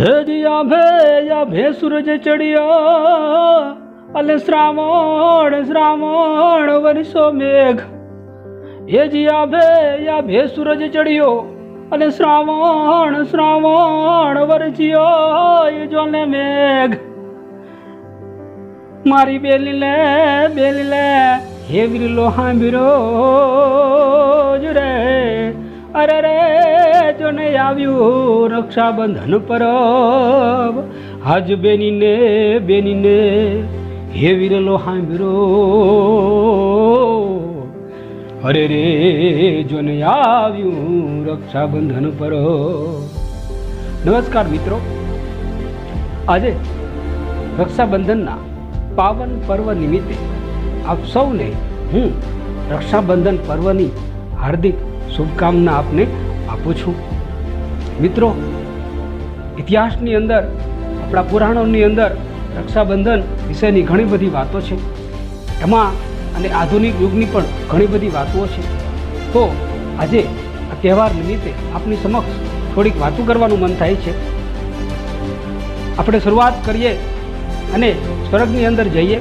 હે જીયા ભે સૂરજ ચડ્યો અલે શ્રાવણ શ્રાવણ વરસો મેઘ. હે જીયા ભે સૂરજ ચડ્યો અને શ્રાવણ શ્રાવણ વરસ્યો એ જોને મેઘ. મારી બેલી લે હે વિરલો હાંભળ્યો રે. અરે રે જોને આવ્યું રક્ષાબંધન પરબ. આજ બેનીને હે વિરલો હાંભળ્યો. અરે રે જોને આવ્યું રક્ષાબંધન પરબ. નમસ્કાર મિત્રો, આજે રક્ષાબંધનના પાવન પર્વ નિમિત્તે આપ સૌને હું રક્ષાબંધન પર્વની હાર્દિક શુભકામના આપને આપું છું. મિત્રો, ઇતિહાસની અંદર, આપણા પુરાણોની અંદર રક્ષાબંધન વિશેની ઘણી બધી વાતો છે. એમાં અને આધુનિક યુગની પણ ઘણી બધી વાતો છે. તો આજે આ તહેવાર નિમિત્તે આપની સમક્ષ થોડીક વાતો કરવાનું મન થાય છે. આપણે શરૂઆત કરીએ અને સ્વર્ગની અંદર જઈએ.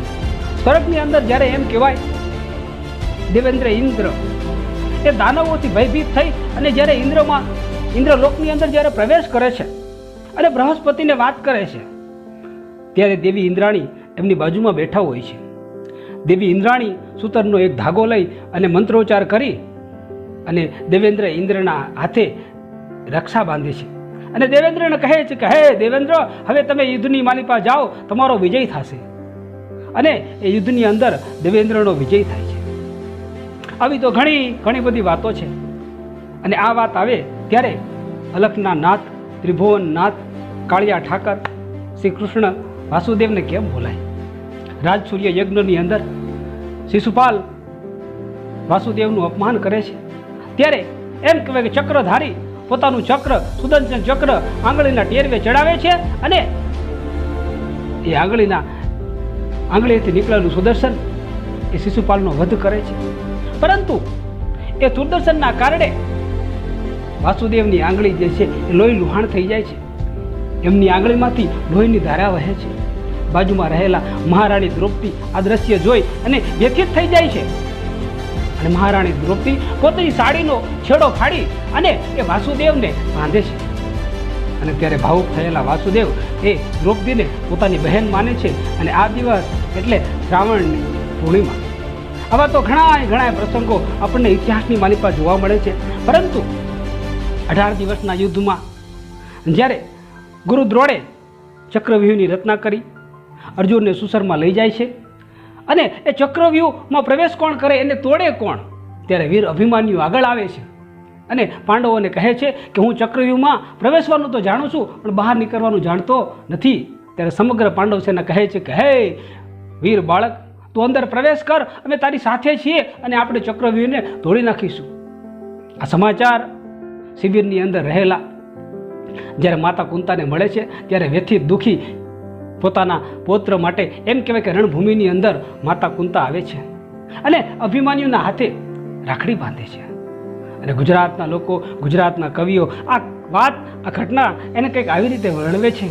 સ્વર્ગની અંદર જ્યારે એમ કહેવાય દેવેન્દ્ર ઇન્દ્ર એ દાનવોથી ભયભીત થઈ અને જ્યારે ઇન્દ્રલોકની અંદર જ્યારે પ્રવેશ કરે છે અને બૃહસ્પતિને વાત કરે છે, ત્યારે દેવી ઇન્દ્રાણી એમની બાજુમાં બેઠા હોય છે. દેવી ઇન્દ્રાણી સૂતરનો એક ધાગો લઈ અને મંત્રોચ્ચાર કરી અને દેવેન્દ્ર ઇન્દ્રના હાથે રક્ષા બાંધે છે અને દેવેન્દ્રને કહે છે કે હે દેવેન્દ્ર, હવે તમે યુદ્ધની માલિપા જાઓ, તમારો વિજય થશે. અને એ યુદ્ધની અંદર દેવેન્દ્રનો વિજય થાય છે. આવી તો ઘણી બધી વાતો છે. અને આ વાત આવે ત્યારે અલખના નાથ, ત્રિભુવન નાથ, કાળિયા ઠાકર, શ્રી કૃષ્ણ વાસુદેવને કેમ બોલાય? રાજસૂર્ય યજ્ઞની અંદર શિશુપાલ વાસુદેવનું અપમાન કરે છે. ત્યારે એમ કહેવાય કે ચક્રધારી પોતાનું ચક્ર, સુદર્શન ચક્ર આંગળીના ટેરવે ચડાવે છે અને એ આંગળીથી નીકળેલું સુદર્શન એ શિશુપાલનો વધ કરે છે. પરંતુ એ સુદર્શનના કારણે વાસુદેવની આંગળી જે છે એ લોહી લુહાણ થઈ જાય છે. એમની આંગળીમાંથી લોહીની ધારા વહે છે. બાજુમાં રહેલા મહારાણી દ્રૌપદી આ દ્રશ્ય જોઈ અને વ્યથિત થઈ જાય છે. અને મહારાણી દ્રૌપદી પોતાની સાડીનો છેડો ફાડી અને એ વાસુદેવને બાંધે છે. અને ત્યારે ભાવુક થયેલા વાસુદેવ એ દ્રૌપદીને પોતાની બહેન માને છે. અને આ દિવસ એટલે શ્રાવણની પૂર્ણિમા. આવા તો ઘણા પ્રસંગો આપણને ઇતિહાસની માલિપા જોવા મળે છે. પરંતુ 18 દિવસના યુદ્ધમાં જ્યારે ગુરુ દ્રોણે ચક્રવ્યૂહની રચના કરી અર્જુનને સુસરમાં લઈ જાય છે અને એ ચક્રવ્યૂહમાં પ્રવેશ કોણ કરે, એને તોડે કોણ? ત્યારે વીર અભિમન્યુ આગળ આવે છે અને પાંડવોને કહે છે કે હું ચક્રવ્યૂહમાં પ્રવેશવાનું તો જાણું છું, પણ બહાર નીકળવાનું જાણતો નથી. ત્યારે સમગ્ર પાંડવ સેના કહે છે કે હે વીર બાળક, તું અંદર પ્રવેશ કર, અમે તારી સાથે છીએ અને આપણે ચક્રવ્યૂહને તોડી નાખીશું. આ સમાચાર શિબિરની અંદર રહેલા જ્યારે માતા કુંતાને મળે છે, ત્યારે વ્યથિત દુઃખી પોતાના પૌત્ર માટે એમ કહેવાય કે રણભૂમિની અંદર માતા કુંતા આવે છે અને અભિમન્યુના હાથે રાખડી બાંધે છે. અને ગુજરાતના લોકો, ગુજરાતના કવિઓ આ ઘટના એને કંઈક આવી રીતે વર્ણવે છે.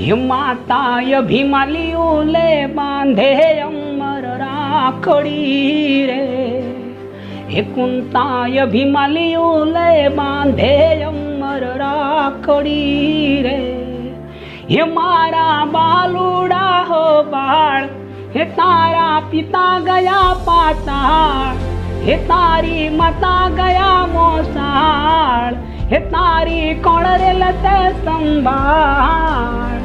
હે માતા અભિમન્યુ લે બાંધે અમર રાખડી રે. હે કુંતા અભિમન્યુ લે બાંધે અમર રાખડી રે. હે મારા બાલુડા હો બાળ, હે તારા પિતા ગયા પાતાળ, હે તારી માતા ગયા મોસાળ, હે તારી કોણ રે લતે સંભાળ.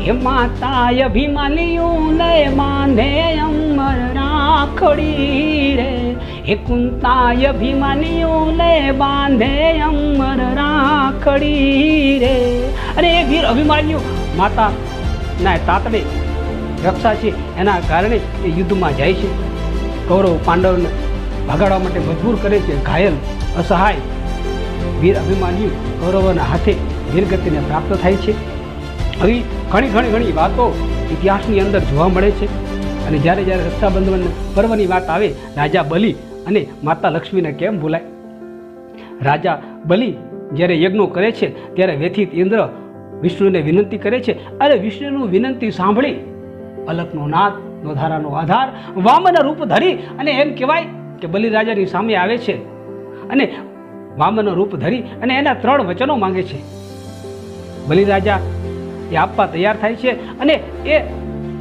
હે માતા અભિમન્યુ લે બાંધે અમર રાખડી રે. હે કુંતા અભિમન્યુ લે બાંધે અમર રાખડી રે. અને એ વીર અભિમન્યુ માતાના તાતને રક્ષા છે એના કારણે એ યુદ્ધમાં જાય છે. કૌરવ પાંડવને ભગાડવા માટે મજબૂર કરે છે. ઘાયલ અસહાય વીર અભિમન્યુ કૌરવોના હાથે વીરગતિને પ્રાપ્ત થાય છે. આવી ઘણી વાતો ઇતિહાસની અંદર જોવા મળે છે. અને જ્યારે રક્ષાબંધન પર્વની વાત આવે, રાજા બલિ અને માતા લક્ષ્મીને કેમ ભૂલાય? રાજા બલિ જ્યારે યજ્ઞો કરે છે ત્યારે વ્યથિત ઇન્દ્ર વિષ્ણુને વિનંતી કરે છે અને વિષ્ણુનું વિનંતી સાંભળી અલખનો નાદ નોધારાનો આધાર વામન રૂપ ધરી અને એમ કહેવાય કે બલિરાજાની સામે આવે છે અને વામન રૂપ ધરી અને એના 3 વચનો માંગે છે. બલિરાજા એ આપવા તૈયાર થાય છે અને એ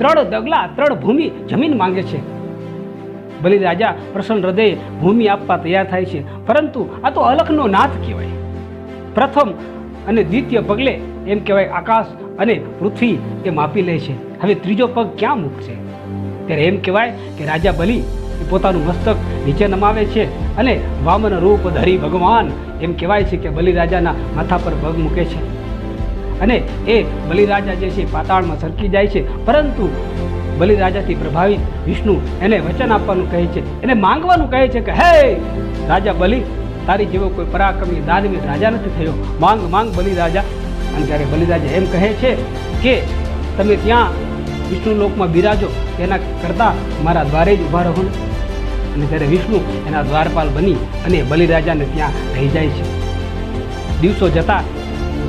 3 ડગલા 3 ભૂમિ જમીન માંગે છે. બલિરાજા પ્રસન્ન હૃદયે ભૂમિ આપવા તૈયાર થાય છે, પરંતુ આ તો અલખનો નાથ કહેવાય. પ્રથમ અને દ્વિતીય પગલે એમ કહેવાય આકાશ અને પૃથ્વી એ માપી લે છે. હવે ત્રીજો પગ ક્યાં મૂકશે? ત્યારે એમ કહેવાય કે રાજા બલિ એ પોતાનું મસ્તક નીચે નમાવે છે અને વામન રૂપ ધરી ભગવાન એમ કહેવાય છે કે બલિરાજાના માથા પર પગ મૂકે છે અને એ બલિરાજા જે છે પાતાળમાં સરકી જાય છે. પરંતુ બલિરાજાથી પ્રભાવિત વિષ્ણુ એને વચન આપવાનું કહે છે, એને માંગવાનું કહે છે કે હે રાજા બલિ, તારી જેવો કોઈ પરાક્રમી દાનવીર રાજા નથી થયો, માંગ માંગ બલિરાજા. અને ત્યારે બલિરાજા એમ કહે છે કે તમે ત્યાં વિષ્ણુ લોકમાં બિરાજો, તેના કરતાં મારા દ્વારે જ ઊભા રહો. અને ત્યારે વિષ્ણુ એના દ્વારપાલ બની અને બલિરાજાને ત્યાં રહી જાય છે. દિવસો જતાં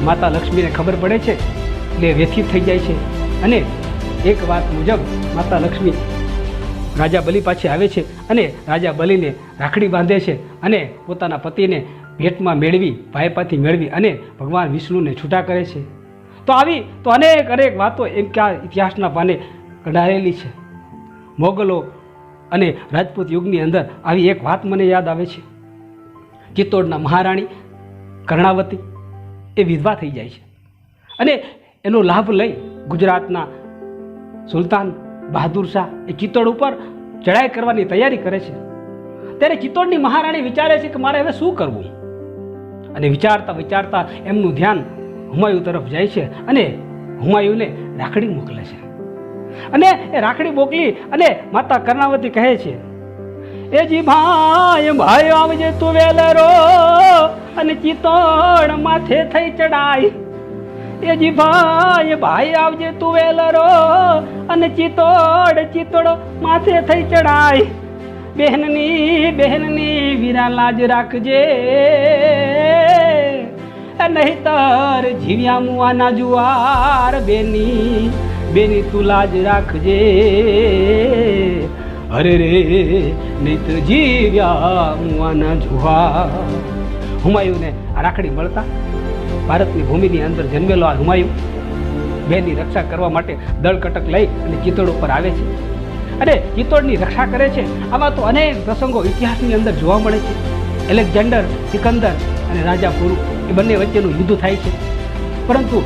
માતા લક્ષ્મીને ખબર પડે છે એટલે વ્યથિત થઈ જાય છે અને એક વાત મુજબ માતા લક્ષ્મી રાજા બલિ પાછી આવે છે અને રાજા બલિને રાખડી બાંધે છે અને પોતાના પતિને ભેટમાં મેળવી, ભાઈપાથી મેળવી અને ભગવાન વિષ્ણુને છૂટા કરે છે. તો આવી તો અનેક વાતો એમ કે આ ઇતિહાસના પાને કઢાયેલી છે. મોગલો અને રાજપૂત યુગની અંદર આવી એક વાત મને યાદ આવે છે. ચિત્તોડના મહારાણી કર્ણાવતી એ વિધવા થઈ જાય છે અને એનો લાભ લઈ ગુજરાતના સુલતાન બહાદુર શાહ એ ચિત્તોડ ઉપર ચડાઈ કરવાની તૈયારી કરે છે. ત્યારે ચિત્તોડની મહારાણી વિચારે છે કે મારે હવે શું કરવું, અને વિચારતા વિચારતા એમનું ધ્યાન હુમાયુ તરફ જાય છે અને હુમાયુને રાખડી મોકલે છે. અને એ રાખડી મોકલી અને માતા કર્ણાવતી કહે છે, એ જી ભાઈ ભાઈ આવજે તું વેલરો અને ચિત્તોડ માથે થઈ ચડાય. એ જી ભાઈ ભાઈ આવજે તું વેલરો અને ચિત્તોડ માથે થઈ ચડાય. બહેનની વીરા લાજ રાખજે, નહીતર જીવ્યા મુવાના જુવાર. બેની તું લાજ રાખજે, અરે રે નહીતર જીવ્યા મુવાના જુવાર. હુમાયુને આ રાખડી મળતા ભારતની ભૂમિની અંદર જન્મેલો આ હુમાયુ બેનની રક્ષા કરવા માટે દળકટક લઈ અને ચિત્તોડ ઉપર આવે છે અને ચિત્તોડની રક્ષા કરે છે. આવા તો અનેક પ્રસંગો ઇતિહાસની અંદર જોવા મળે છે. એલેક્ઝાન્ડર, સિકંદર અને રાજા પુરુ એ બંને વચ્ચેનું યુદ્ધ થાય છે, પરંતુ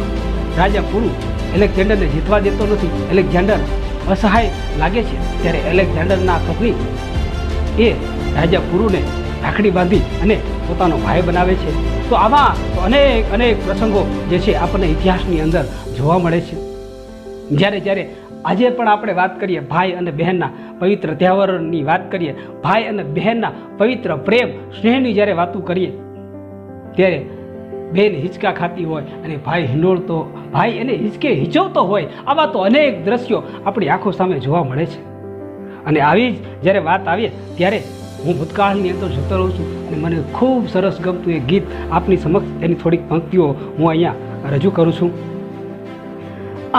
રાજા પુરુ એલેક્ઝાન્ડરને જીતવા દેતો નથી. એલેક્ઝાન્ડર અસહાય લાગે છે ત્યારે એલેક્ઝાન્ડરના પત્ની એ રાજા પુરુને રાખડી બાંધી અને પોતાનો ભાઈ બનાવે છે. તો આમાં તો અનેક પ્રસંગો જે છે આપણને ઇતિહાસની અંદર જોવા મળે છે. જ્યારે આજે પણ આપણે વાત કરીએ ભાઈ અને બહેનના પવિત્ર તહેવારોની વાત કરીએ, ભાઈ અને બહેનના પવિત્ર પ્રેમ સ્નેહની જ્યારે વાતો કરીએ, ત્યારે બહેન હિંચકા ખાતી હોય અને ભાઈ એને હિંચકે હિંચવતો હોય. આવા તો અનેક દ્રશ્યો આપણી આંખો સામે જોવા મળે છે. અને આવી જ જ્યારે વાત આવે ત્યારે હું ભૂતકાળની અંદર જોતો રહું છું અને મને ખૂબ સરસ ગમતું એ ગીત આપની સમક્ષ એની થોડીક પંક્તિઓ હું અહીંયા રજૂ કરું છું.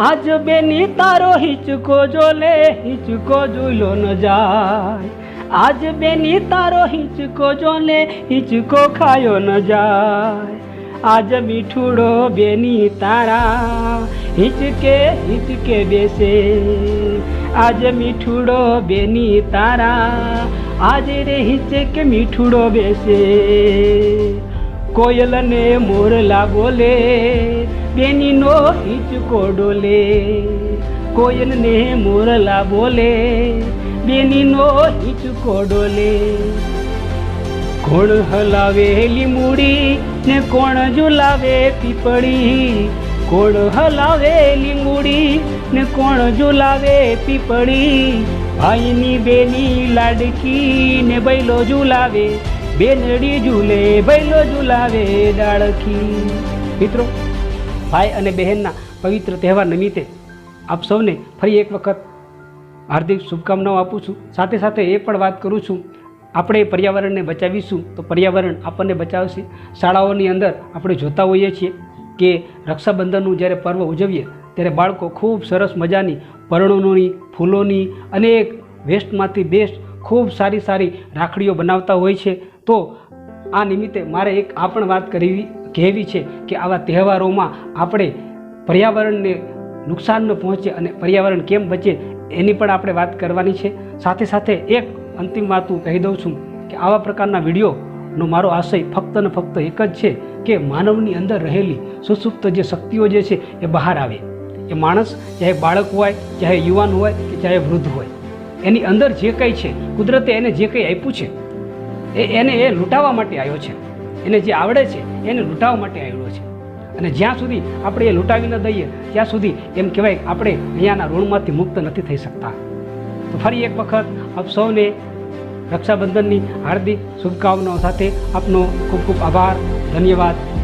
આજ બેની તારો હિંચકો જો લે, હિંચકો જોઈલો ન જાય. આજ બેની તારો હિંચકો જો લે, હિંચકો ખાયો ન જાય. આજ મીઠુડો બેની તારા હિંચકે બેસે. આજ મીઠુડો બેની તારા આજે રે હિંચકે મીઠુડો બેસે. કોયલ ને મોરલા બોલે, બેનીનો હિંચકો ડોલે. કોયલ ને મોરલા બોલે, બેનીનો હિંચકો ડોલે. કોણ હલાવેલી મૂડી ને કોણ ઝુલાવે પીપળી. કોણ હલાવેલી મૂડી ને કોણ ઝુલાવે પીપળી. ભાઈની બેની લાડકી ને બૈલો ઝુલાવે, બેનડી ઝૂલે બૈલો ઝુલાવે ડાળખી. મિત્રો, ભાઈ અને બહેનના પવિત્ર તહેવાર નિમિત્તે આપ સૌને ફરી એક વખત હાર્દિક શુભકામનાઓ આપું છું. સાથે સાથે એ પણ વાત કરું છું, આપણે પર્યાવરણને બચાવીશું તો પર્યાવરણ આપણને બચાવશે. શાળાઓની અંદર આપણે જોતા હોઈએ છીએ કે રક્ષાબંધનનું જ્યારે પર્વ ઉજવીએ ત્યારે બાળકો ખૂબ સરસ મજાની પરણોની ફૂલોની અનેક વેસ્ટમાંથી બેસ્ટ ખૂબ સારી સારી રાખડીઓ બનાવતા હોય છે. તો આ નિમિત્તે મારે એક આ પણ વાત કહેવી છે કે આવા તહેવારોમાં આપણે પર્યાવરણને નુકસાન ન પહોંચે અને પર્યાવરણ કેમ બચે એની પણ આપણે વાત કરવાની છે. સાથે સાથે એક અંતિમ વાત હું કહી દઉં છું કે આવા પ્રકારના વિડીયોનો મારો આશય ફક્ત ને ફક્ત એક જ છે કે માનવની અંદર રહેલી સુસુપ્ત જે શક્તિઓ જે છે એ બહાર આવે. એ માણસ ચાહે બાળક હોય, ચાહે યુવાન હોય કે ચાહે વૃદ્ધ હોય, એની અંદર જે કંઈ છે, કુદરતે એને જે કંઈ આપ્યું છે એને એ લૂંટાવા માટે આવ્યો છે. એને જે આવડે છે એને લૂંટાવા માટે આવ્યો છે. અને જ્યાં સુધી આપણે એ લૂંટાવી ન દઈએ ત્યાં સુધી એમ કહેવાય આપણે અહીંયાના ઋણમાંથી મુક્ત નથી થઈ શકતા. તો ફરી એક વખત આપ સૌને રક્ષાબંધનની હાર્દિક શુભકામનાઓ સાથે આપનો ખૂબ ખૂબ આભાર, ધન્યવાદ.